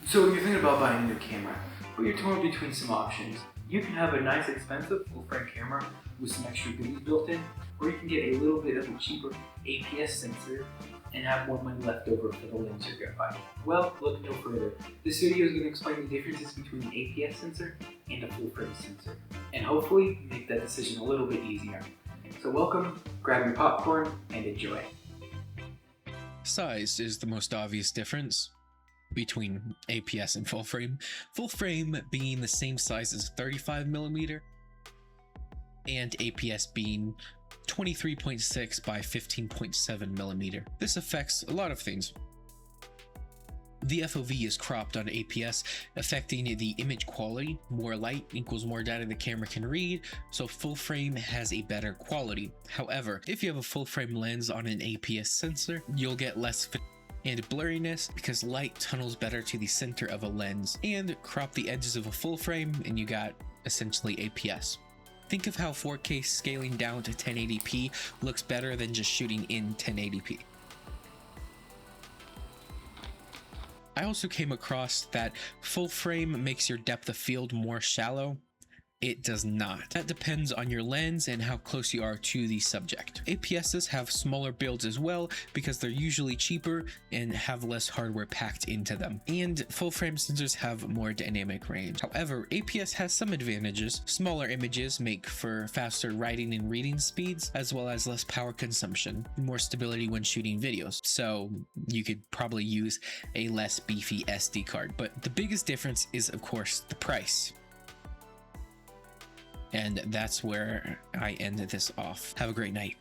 So when you're thinking about buying a new camera, but you're torn between some options, you can have a nice expensive full-frame camera with some extra goodies built in, or you can get a little bit of a cheaper APS sensor and have more money left over for the lens you're going to buy. Well, look no further. This video is going to explain the differences between an APS sensor and a full-frame sensor, and hopefully make that decision a little bit easier. So welcome, grab your popcorn, and enjoy. Size is the most obvious difference between APS and full frame. Full frame being the same size as 35mm and APS being 23.6 by 15.7mm. This affects a lot of things. The FOV is cropped on APS, affecting the image quality. More light equals more data the camera can read, so full frame has a better quality. However, if you have a full frame lens on an APS sensor, you'll get less and blurriness because light tunnels better to the center of a lens, and crop the edges of a full frame and you got essentially APS. Think of how 4K scaling down to 1080p looks better than just shooting in 1080p. I also came across that full frame makes your depth of field more shallow. It does not. That depends on your lens and how close you are to the subject. APSs have smaller builds as well because they're usually cheaper and have less hardware packed into them. And full frame sensors have more dynamic range. However, APS has some advantages. Smaller images make for faster writing and reading speeds, as well as less power consumption, more stability when shooting videos. So you could probably use a less beefy SD card. But the biggest difference is, of course, the price. And that's where I end this off. Have a great night.